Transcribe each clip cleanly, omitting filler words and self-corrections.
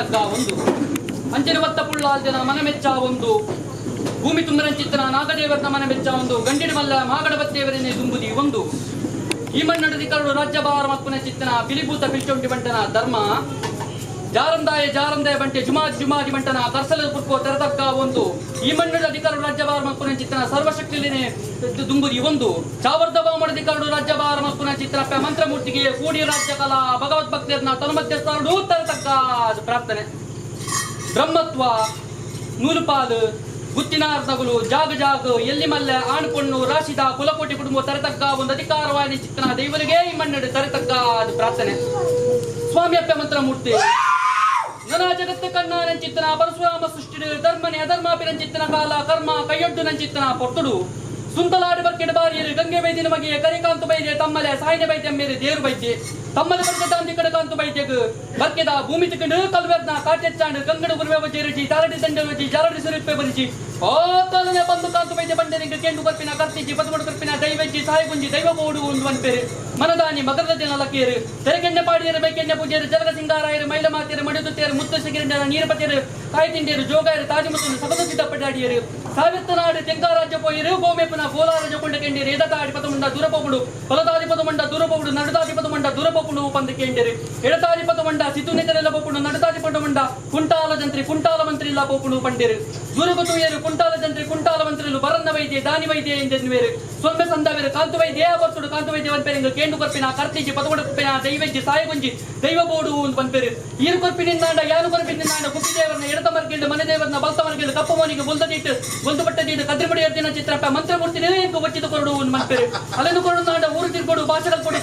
ತರತಕ್ಕ ಒಂದು ಅಂಜನ ಒತ್ತ ಪುಳ್ಳಾಲ್ ಜನ ಮನಮೆಚ್ಚ ಒಂದು ಭೂಮಿ ತುಂಬಿರಂಚಿತ್ತನ ನಾಗದೇವರನ ಮನಮೆಚ್ಚ ಒಂದು ಗಂಡಿನ ಮಲ್ಲ ಮಾಗಡಬತ್ತೇವರನ್ನೇ ದುಂಬುದಿ ಒಂದು ಈ ಮಣ್ಣಡದಿ ಕರಡು ರಾಜ್ಯಭಾರ ಮಕ್ಕನ ಚಿತ್ತನ ಪಿಲಿಭೂತ ಪಿಲ್ಚೊಂಟಿ ಬಂಟನ ಧರ್ಮ ಜಾರಂದಾಯ ಬಂಟೆ ಜುಮಾಜಿ ಬಂಟನ ಕರ್ಸಲ ಪುರ್ಕೋ ತೆರತಕ್ಕ ಒಂದು ಈ ಮಣ್ಣದ ಅಧಿಕಾರು ರಾಜ್ಯಭಾರ ಮಕ್ಕನ ಚಿತ್ತನ ಸರ್ವಶಕ್ತಿಲಿನೇ ದುಂಬುದಿ ಒಂದು ಚಾವರ್ಧವ ಮಡದಿಕರಡು ರಾಜ್ಯಭಾರ ಮಕ್ಕನ ಚಿತ್ರಪ್ಪ ಮಂತ್ರಮೂರ್ತಿಗೆ ಕೂಡಿ ರಾಜ್ಯ ಕಲಾ ಭಗವದ್ಭಕ್ತಿಯನ್ನ ತನ್ಮಧ್ಯಸ್ಥರು ತರತಕ್ಕ ಪ್ರಾರ್ಥನೆ ಬ್ರಹ್ಮತ್ವ ನೂಲುಪಾಲು ಗುತ್ತಿನಾರ್ಧಗಳು ಜಾಗ ಎಲ್ಲಿ ಮಲ್ಲೆ ಆಣ್ಪೊಣ್ಣು ರಾಶಿದ ಕುಲಕೋಟಿ ಕುಟುಂಬ ತರತಕ್ಕ ಒಂದು ಅಧಿಕಾರವಾದಿ ಚಿತ್ತನ ದೈವರಿಗೆ ಈ ಮಣ್ಣು ತರತಕ್ಕ ಪ್ರಾರ್ಥನೆ ಸ್ವಾಮಿಯಪ್ಪ ಮಂತ್ರಮೂರ್ತಿ ನನ ಜಗತ್ತು ಕಣ್ಣಾನಂಚಿತ್ತನ ಪರಶುರಾಮ ಸೃಷ್ಟಿ ಧರ್ಮನೆ ಅಧರ್ಮಾಪಿರಂಚಿತ್ತನ ಕಾಲ ಕರ್ಮ ಕೈಯೊಡ್ಡು ನಂಚಿತ್ತನ ಪೊಟ್ಟುಡು ಸುಂತಲಾಡಿ ಬರ್ಕೆಡ ಬಾರಿಯರು ಗಂಗೆ ಬೈದಿನ ಮಗೆ ಕರಿಕಾಂತು ಬೈದೆ ತಮ್ಮಲೆ ಸಾಯಿನ ಬೈದ್ಯ ಮೇರೆ ದೇರು ಬೈದ್ಯ ತಮ್ಮಲೆ ಬರ್ಕದಾಂತಿ ಕಡಕಾಂತು ಬೈದ್ಯಗ ಬರ್ಕೆದ ಭೂಮಿ ತಿಕ್ಕಂಡು ಕಲ್ವೆರ್ನ ಕಾಟೆಚ್ಚಾಂಡು ಗಂಗಡು ಗುರುವೆ ಬಜೇರಿಜಿ ತಾರಡಿ ದಂಡೆ ಬಜಿ ಜಾರಡಿ ಸುರಿಪೆ ಬರಿಜಿ ಓತಲನೆ ಬಂದು ಕಾಂತು ಬೈದ್ಯ ಬಂಡನಿಗೆ ಕೆಂಡು ಕರ್ಪಿನ ಕರ್ತಿಜಿ ಪದಮಡು ಕರ್ಪಿನ ದೈವಜ್ಜಿ ಸಾಯಿಗುಂಜಿ ದೈವ ಬೋಡು ಒಂದು ಅನ್ಪೇರು ಮನದಾನಿ ಮಗರದ ಜನ ಲಕ್ಕೇರು ತೆರೆಗೆಣ್ಣೆ ಪಾಡಿಯರು ಬೇಕೆಣ್ಣೆ ಪೂಜೆರು ಜಲಗ ಸಿಂಗಾರಾಯರು ಮೈಲ ಮಾತಿಯರು ಮಡಿದುತ್ತೇರು ಮುತ್ತು ಸಿಗಿರಿಂಡರ ನೀರಪತಿಯರು ಕಾಯ್ತಿಂಡಿಯರು ಜೋಗಾಯರು ತಾಜಿಮುತ್ತು ಸಬದ ಸಿದ್ಧಪಟ್ಟಾಡಿಯರು ಸಾವಿತ್ತನಾಡು ತೆಂಗಾರಾಜ್ಯ ಪೋಯಿರು ಗೋಮೇಪನ ಕೋಲಾರ ಕೊಂಡ ಕೆಂಡಿರು ಎಡತಾಡಿ ಪದಮುಂಡ ದೂರಪೋಗುಡು ಹೊಲದಾದಿ ಪದಮುಂಡ ದೂರಪೋಗುಡು ನಡುದಾದಿ ಪದಮುಂಡ ದೂರಪೋಗುಡು ಪಂದ ಕೆಂಡಿರು ಎಡತಾದಿ ಪದಮುಂಡ ಸಿತುನೆತರೆಲ್ಲ ಪೋಪುಡು ನಡುದಾದಿ ಪದಮುಂಡ ಕುಂಟಾಲ ಜಂತ್ರಿ ಕುಂಟಾಲ ಮಂತ್ರಿ ಇಲ್ಲ ಪೋಪುಡು ಪಂಡಿರು ದೂರಗುತುಯರು ಕುಂಟಾಲ ಜಂತ್ರಿ ಕುಂಟಾಲ ಮಂತ್ರಿಲು ಬರನ್ನ ವೈದ್ಯ ದಾನಿ ವೈದ್ಯ ಎಂದೆನ್ನುವೇರು ಸೊನ್ನೆ ಸಂದವೇರು ಕಾಂತು ವೈದ್ಯ ಬರ್ತುಡು ಕಾಂತು ವೈದ್ಯ ವನ್ಪೇರಿಂಗ ಕೇಂಡು ಕೊರ್ಪಿನ ಕರ್ತಿಜಿ ಪದಮುಡ ಕುಪ್ಪಿನ ದೈವಜ್ಜಿ ಸಾಯಗುಂಜಿ ದೈವ ಬೋಡು ಅಂತ ಬಂದ್ಪೇರು ಈರು ಕೊರ್ಪಿನಿಂದಾಂಡ ಯಾರು ಕೊರ್ಪಿನಿಂದಾಂಡ ಕುಪ್ಪಿದೇವರನ್ನ ಎಡತ ಮರ್ಗಿಲ್ಡು ಮನೆ ದೇವರನ್ನ ಬಲ್ತ ಮರ್ಗಿಲ್ಡು ಕಪ್ಪು ಮೋನಿಗೆ ಬುಲ್ದನಿಟ್ಟು ಒಂದು ಬಟ್ಟೆ ಕದ್ರಿಮಡಿ ಅರ್ಜಿನ ಚಿತ್ರಪ್ಪ ಮಂತ್ರಮೂರ್ತಿ ನಿಲಯಕ್ಕೆ ಬಚ್ಚಿದ ಕೊರಡು ಮನ್ಪೇರು ಅಲೆನು ಕೊರಡು ಊರು ತಿರ್ಕೊಡು ಭಾಷೆಗಳು ಕೊಡು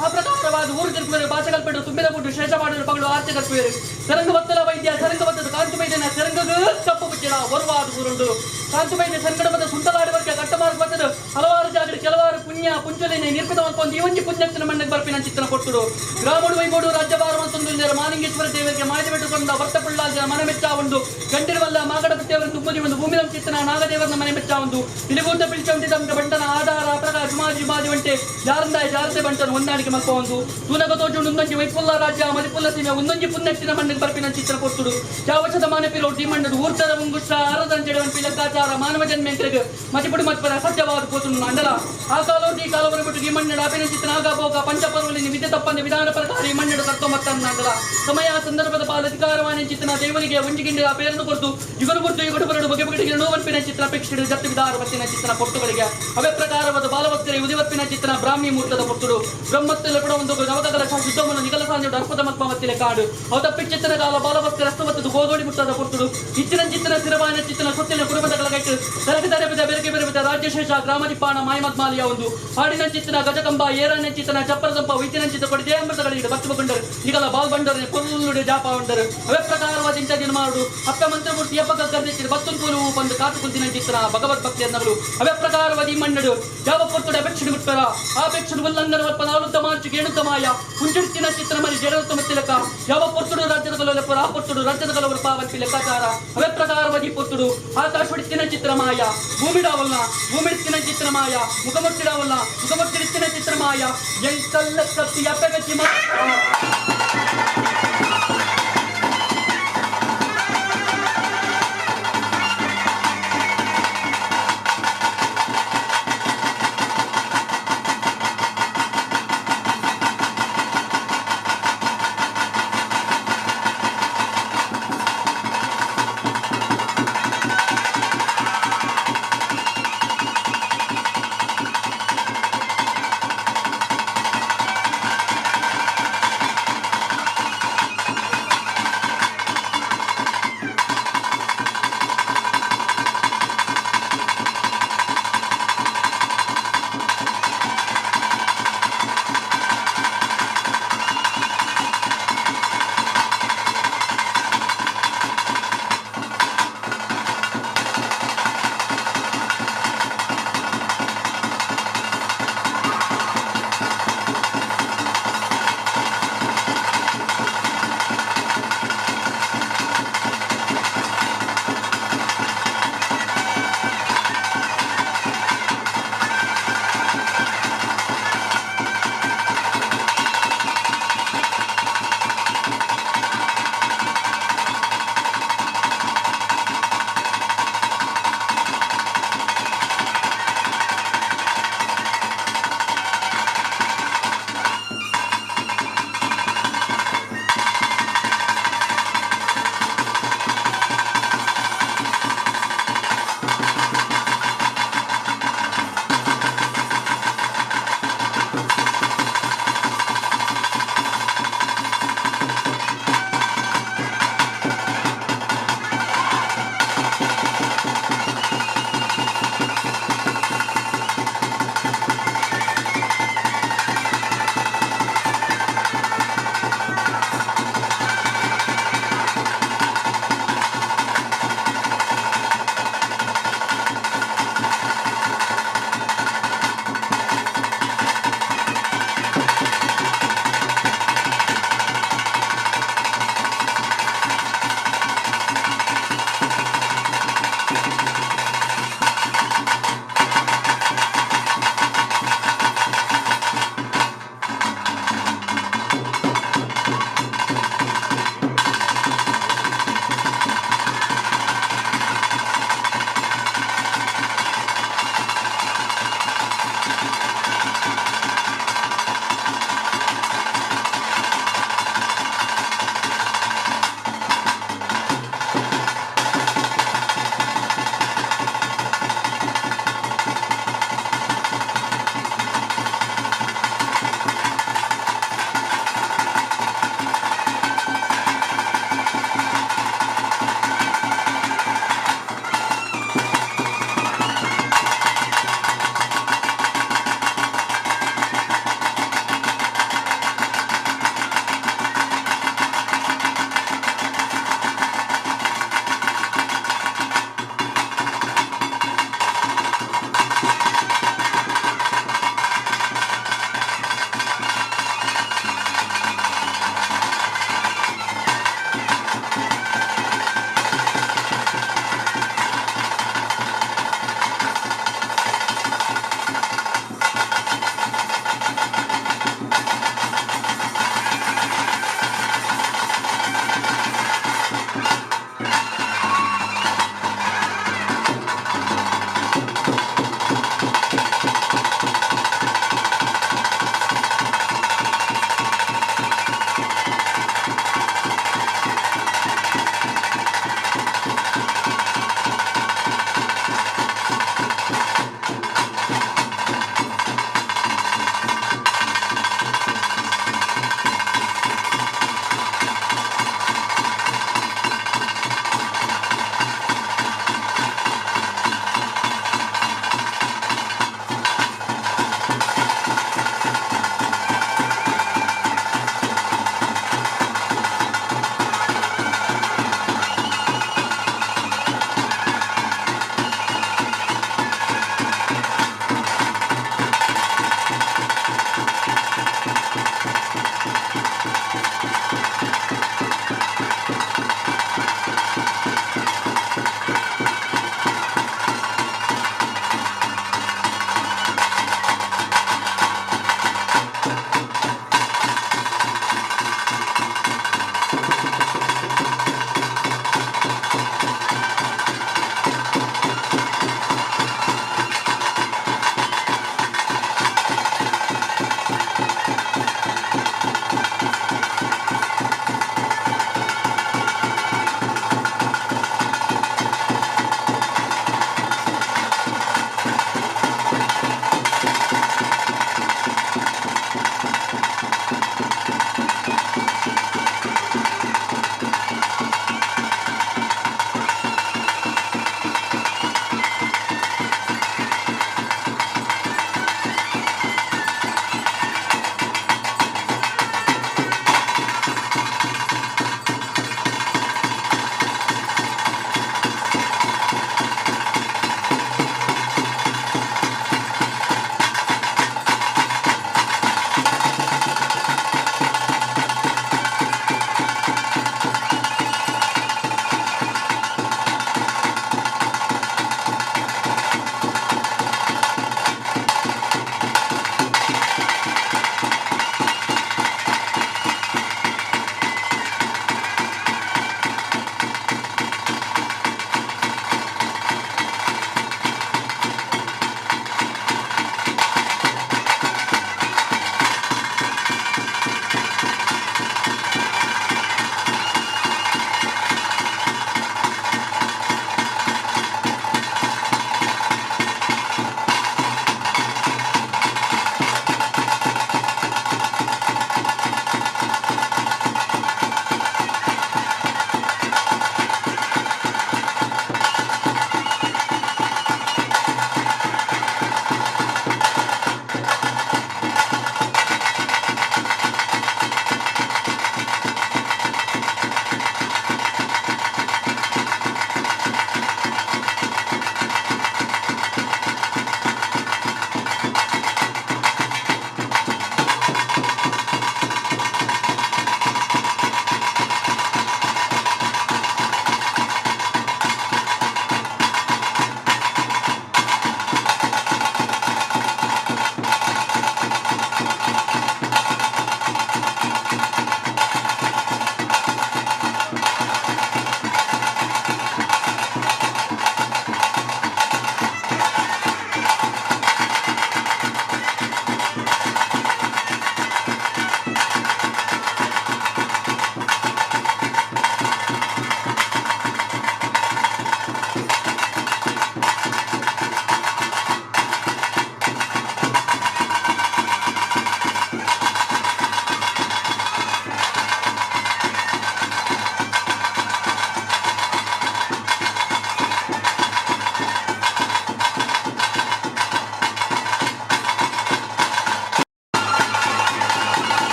ಆ ಪ್ರಕಾರವಾದ ಊರು ತಿರುಗುವರು ಭಾಷೆಗಲ್ಪಟ್ಟು ತುಂಬಿದ ಬಿಟ್ಟು ಶೇಷ ಮಾಡಲು ಪಗಳು ಆರ್ಚೆ ಕಲ್ಪುವರು ಸರಂಗ ಒತ್ತಲ ವೈದ್ಯ ಸರಂಗ ಒತ್ತದ ಕಾಂತು ವೈದ್ಯನ ಸರಂಗಗೂ ಕಪ್ಪು ಬುಚ್ಚಿನ ಬರುವಾದ ಊರುಂಡು ಕಾಂತು ವೈದ್ಯ ಸಂಗಡಮದ ಸುಂದಲಾಡುವರ್ಗೆ ಕಟ್ಟಮಾರ್ಗ ಬರ್ತದ ಹಲವಾರು ಜಾಗಡಿ ಕೆಲವಾರು ಪುಣ್ಯ ಪುಂಚಲಿನ ನಿರ್ಮಿತ ಅನ್ಕೊಂಡು ಈ ಒಂಜಿ ಪುಣ್ಯಕ್ಷನ ಮಣ್ಣಿಗೆ ಬರ್ಪಿನ ಚಿತ್ರನ ಕೊಟ್ಟರು ಗ್ರಾಮಡು ವೈಬೋಡು ರಾಜ್ಯಭಾರ ಅಂತಂದು ಮಾಲಿಂಗೇಶ್ವರ ದೇವರಿಗೆ ಮಾಜಿ ಬಿಟ್ಟುಕೊಂಡ ವರ್ತಪುಳ್ಳಾಜ ಮನೆ ಮೆಚ್ಚ ಒಂದು ಗಂಡಿರುವಲ್ಲ ಮಾಗಡಪ ದೇವರ ತುಪ್ಪದಿ ಒಂದು ಭೂಮಿನ ಚಿತ್ತನ ನಾಗದೇವರನ ಮನೆ ಮೆಚ್ಚ ಒಂದು ಇಲಿಗೂಟ ಪಿಲ್ಚೊಂಟಿ ತಮ್ಮ ಬಂಟನ ಆಧಾರ ಪ್ರಕಾರ ಜುಮಾಜಿ ಬಂಟೆ ಜಾರತೆ ಬಂಟನ ಹೊಂದಾಣಿಕೆ ಮಕ್ಕ ಒಂದು ತೂನಗತೋಜು ಒಂದೊಂಜಿ ವೈಪುಲ್ಲ ರಾಜ್ಯ ಮರಿಪುಲ್ಲ ಸೀಮೆ ಒಂದೊಂಜಿ ಪುಣ್ಯಕ್ಷನ ಮಣ್ಣಿಗೆ ಬರ್ಪಿನ ಚಿತ್ರ ಕೊಟ್ಟರು ಯಾವಚದ ಮಾನಪಿರೋ ಟಿ ಮಂಡದು ಊರ್ತದ ಮುಂಗುಷ್ಟ ಅರದಂಜೆಡವನ್ ಲೆಕ್ಕಾಚಾರ ಮಾನವ ಜನ್ಮೆಂಕರಿಗೆ ಮತಿಪುಡು ಮತ್ಪರ ಸತ್ಯವಾದ ಕೋತುನು ಅಂಡಲ ಆ ಕಾಲೋಟಿ ಕಾಲವರ ಬಿಟ್ಟು ಈ ಮಣ್ಣಡ ಅಪಿನ ಚಿತ್ರ ಆಗಬೋಗ ಪಂಚಪರ್ವಲಿನ ವಿದ್ಯೆ ತಪ್ಪಂದ ವಿಧಾನ ಪ್ರಕಾರ ಈ ಮಣ್ಣಡ ತತ್ವಮತ್ತನ್ನ ಅಂಡಲ ಸಮಯ ಸಂದರ್ಭದ ಪಾಲ ಅಧಿಕಾರವಾಣಿ ಚಿತ್ರನ ದೇವರಿಗೆ ಒಂಜಿಗಿಂಡಿ ಆ ಪೇರನ್ನು ಕೊಟ್ಟು ಯುಗರು ಗುರ್ತು ಯುಗಡು ಬರಡು ಬಗೆ ಬಗೆಗೆ ನೋವನ್ಪಿನ ಚಿತ್ರ ಅಪೇಕ್ಷಿಸಿದ ಜಪ್ತಿ ವಿಧಾರವತ್ತಿನ ಚಿತ್ರ ಪೊಟ್ಟುಗಳಿಗೆ ಅವೇ ಪ್ರಕಾರವಾದ ಬಾಲವಸ್ತರೆ ಉದಿವರ್ಪಿನ ಚಿತ್ರ ಬ್ರಾಹ್ಮಿ ಮೂರ್ತದ ಪೊಟ್ಟುಡು ಬ್ರಹ್ಮತ್ತಲೆ ಕೂಡ ಒಂದು ನವಕಗಳ ಶುದ್ಧವನ್ನು ನಿಗಲ ಸಾಂಜು ಅರ್ಪದ ಮತ್ಮವತ್ತಿಲೆ ಕಾಡು ಅವತಪ್ಪಿ ಚಿತ್ರ ಕಾಲ ಬಾಲವಸ್ತೆ ರಸ್ತವತ್ತದು ಗೋದೋಡಿ ಮುಟ್ಟದ ಪೊಟ್ಟುಡು ಇಚ್ಚಿನ ಚಿತ್ರ ಸ್ಥಿರವಾದ ಚಿತ್ರ ಸೊತ್ತಿನ ಕುಟುಂಬದ ಕಳಗಟ್ಟು ತರಕದರೆ ಬೆರಕೆ ಬೆರಬಿದ ರಾಜ್ಯಶೇಷ ಗ್ರಾಮದಿಪ್ಪಾಣ ಮಾಯಮದ್ಮಾಲಿಯ ಒಂದು ಹಾಡಿನ ಚಿತ್ರ ಗಜಕಂಬ ಏರಣ್ಯ ಚಿತ್ರ ಚಪ್ಪರದಂಪ ವೈದ್ಯನ ಚಿತ್ರ ಕೊಡಿ ದೇಹಮೃತಗಳಿಗೆ ಭಕ್ತಗೊಂಡರು ಈಗಲ ಬಾಲ್ ಬಂಡರು ಕೊಲ್ಲುಡೆ ಜಾಪ ಉಂಡರು ಅವೇ ಪ್ರಕಾರವಾದ ಇಂಥ ಮಾಡು ಅಪ್ಪ ಮಂತ್ರಮೂರ್ತಿ ಎಪ್ಪಕ ಕರ್ದಿಚ್ಚಿದ ಬತ್ತುಂಪೂರು ಬಂದು ಕಾತು ಕುಂತಿನ ಚಿತ್ರ ಭಗವದ್ ಭಕ್ತಿ ಅನ್ನಗಳು ಅವೇ ಪ್ರಕಾರವಾದ ಈ ಮಣ್ಣಡು ಯಾವ ಪೊರ್ತುಡ ಅಪೇಕ್ಷೆ ಬಿಟ್ಟಾರ ಆ ಅಪೇಕ್ಷೆ ಉಲ್ಲಂಘನ ನಾಳುತ್ತ ಮಾರ್ಚ್ ಗೇಣುತ್ತ ಮಾಯ ಕುಂಚುಡ್ತಿನ ಚಿತ್ರ ಮರಿ ಜಡವತ್ತ ಮತ್ತಿಲಕ ಯಾವ ಪೊರ್ತುಡು ರಾಜ್ಯದ ಕಲವರ ಆ ಪೊರ್ತುಡು ರಾಜ್ಯದ ಕಲವರ ಪಾವಂತಿ ಲೆಕ್ಕಾಚಾರ ಅವೇ ಪ್ರಕಾರವಾದ ಈ ಪೊರ್ತುಡು ಆಕಾಶವಡಿತ್ತಿನ ಚಿತ್ರ ಮಾಯ ಭೂಮಿಡಾವಲ್ಲ ಭೂಮಿಡ್ತಿನ ಚಿತ್ರ ಮಾಯ ಮುಖಮುಚ್ಚಿಡಾವಲ್ಲ ಮುಖಮುಚ್ಚಿಡಿತ್ತಿನ ಚಿತ್ರ ಮಾಯ ಎಂಕಲ್ಲ ಕತ್ತಿ ಅಪ್ಪೆಗಚ್ಚಿ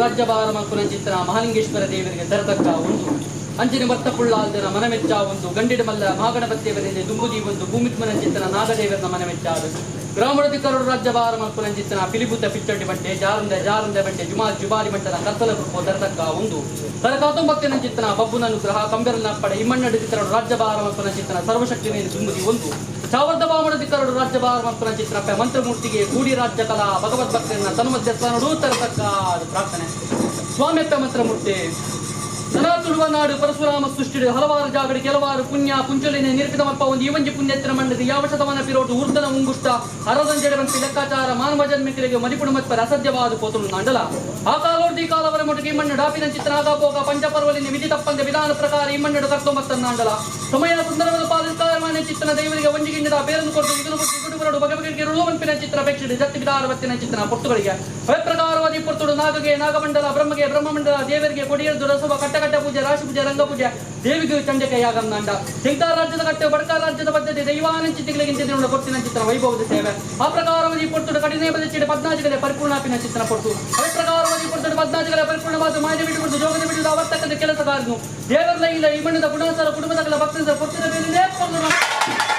ರಾಜ್ಯಭಾರ ಮಕ್ಕಳ ಚಿತ್ರ ಮಹಾಲಿಂಗೇಶ್ವರ ದೇವರಿಗೆ ತರತಕ್ಕ ಒಂದು ಅಂಜಿನ ಭರ್ತಪುಳ್ಳಾಲ್ದರ ಮನಮೆಚ್ಚ ಒಂದು ಗಂಡಿಡ ಮಲ್ಲ ಮಹಾಗಣಪತಿಯವರಿಂದ ದುಂಬುದಿ ಒಂದು ಭೂಮಿತ್ಮನ ಚಿತ್ರ ನಾಗದೇವರನ ಮನಮೆಚ್ಚಾದ ಗ್ರಾಮೋಧಿಕಾರರು ರಾಜ್ಯಭಾರ ಮಕ್ಕಳ ಚಿತ್ರ ಪಿಲಿಭೂತ ಪಿಚ್ಚಡ್ಡಿ ಬಂಟೆ ಜಾರಂದೆ ಬಂಟೆ ಜುಮಾರಿ ಮಂಟನ ಕತ್ತಲ ತರತಕ್ಕ ಒಂದು ತರಕಾತೊಂಬತ್ತಿನ ಚಿತ್ರ ಬಬ್ಬುನ ಅನುಗ್ರಹ ಕಂಬೆರನ ಪಡೆ ಹಿಮ್ಮಣ್ಣಡಿ ಚಿತ್ರ ರಾಜ್ಯಭಾರ ಮಕ್ಕಳ ಚಿತ್ರ ಸರ್ವಶಕ್ತಿಯನ್ನು ದುಂಬುದಿ ಒಂದು ಚಾವರ್ದ ಬಾಮಣಧಿಕಾರರು ರಾಜ್ಯಭಾರ ಮಕ್ಕಳ ಚಿತ್ರ ಮಂತ್ರಮೂರ್ತಿಗೆ ಕೂಡಿ ರಾಜ್ಯ ಕಲಾ ಭಗವದ್ಭಕ್ತರನ್ನ ತನ್ಮಧ್ಯಸ್ಥನಡು ತರತಕ್ಕ ಪ್ರಾರ್ಥನೆ ಸ್ವಾಮ್ಯಪ್ಪ ಮಂತ್ರಮೂರ್ತಿ ನನ ತುಳುವ ನಾಡು ಪರಶುರಾಮ ಸೃಷ್ಟಿಡು ಹಲವಾರು ಜಾಗಡಿ ಕೆಲವಾರು ಪುಣ್ಯ ಪುಂಚಲಿನ ನಿರ್ಪಿತಮಪ್ಪ ಒಂದು ಈವಂಜಿ ಪುಣ್ಯತ್ತಿನ ಮಂಡದಿ ಯಾವ ಶತವನ ಪಿರೋಟು ಊರ್ಧನ ಮುಂಗುಷ್ಟ ಹರದಂಜಡೆ ಬಂತಿ ಲೆಕ್ಕಾಚಾರ ಮಾನವ ಜನ್ಮಿಕರಿಗೆ ಮಣಿಪುಣ ಮತ್ಪರ ಅಸಧ್ಯವಾದ ಪೋತುಳು ನಾಂಡಲ ಆ ಕಾಲೋರ್ದಿ ಕಾಲವರ ಮೊಟಗೆ ಈ ಮಣ್ಣು ಡಾಪಿನ ಚಿತ್ರ ಆಗಾಪೋಗ ಪಂಚಪರ್ವಲಿನ ವಿಧಿ ತಪ್ಪಂದ ವಿಧಾನ ಪ್ರಕಾರ ಈ ಮಣ್ಣು ಕರ್ತೊಂಬತ್ತನ್ನು ನಾಂಡಲ ಸಮಯ ಸುಂದರವಾದ ಪಾಲಿಸ್ತಾರಮಾನ ಚಿತ್ರನ ದೇವರಿಗೆ ಒಂಜಿಗಿಂದ ಬೇರನ್ನು ಕೊಟ್ಟು ಇದನ್ನು ಕೊಟ್ಟು ಇಗುಡು ಬರಡು ಬಗೆಬಗೆಗೆ ರುಳುವಂಪಿನ ಚಿತ್ರ ಅಪೇಕ್ಷಿಸಿ ಜತ್ತಿ ವಿಧಾರವತ್ತಿನ ಚಿತ್ರ ಪೊರ್ತುಗಳಿಗೆ ಪ್ರಕಾರವಾದಿ ಪೊರ್ತುಡು ನಾಗಗೆ ನಾಗಮಂಡಲ ಬ್ರಹ್ಮಗೆ ಬ್ರಹ್ಮಮಂಡಲ ದೇವರಿಗೆ ಕೊಡಿಯರ್ದು ರಸವ ಕಟ್ಟ ಪೂಜೆ ರಾಶಿ ಪೂಜೆ ರಂಗ ಪೂಜೆ ದೇವಿಗೆ ಚಂಡಕ ಯಾಗಂದಾಂಡ ಶಂಕರ ರಾಜ್ಯದ ಕಟ್ಟೆ ಬಡಕ ರಾಜ್ಯದ ಬದ್ಧತೆ ದೈವಾನಂಚಿತಿಗಳಿಗಿಂತ ಕೊಟ್ಟಿನ ಚಿತ್ರ ವೈಭವದ ಸೇವೆ ಆ ಪ್ರಕಾರವಾದಿ ಪೊರ್ತುಡು ಕಡಿಮೆ ಬದಚಿಡೆ ಪದ್ನಾಜಿಗಲೆ ಪರಿಪೂರ್ಣಾಪಿನ ಚಿತ್ರ ಪೊರ್ತು ಅದೇ ಪ್ರಕಾರವಾದಿ ಪೊರ್ತುಡು ಪದ್ನಾಜಿಗಲೆ ಪರಿಪೂರ್ಣವಾದ ಮಾನ್ಯ ಬಿಟ್ಟುಬಿಟ್ಟು ಜೋಗದ ಬಿಡುವುದು ಅವರ್ತಕ್ಕಂಥ ಕೆಲಸಗಾರನು ದೇವರ ಇಲ್ಲ ಈ ಮಣ್ಣದ ಗುಣಾಚಾರ ಕುಟುಂಬದ ಭಕ್ತರ ಪೊರ್ತಿನ ಮೇಲೆ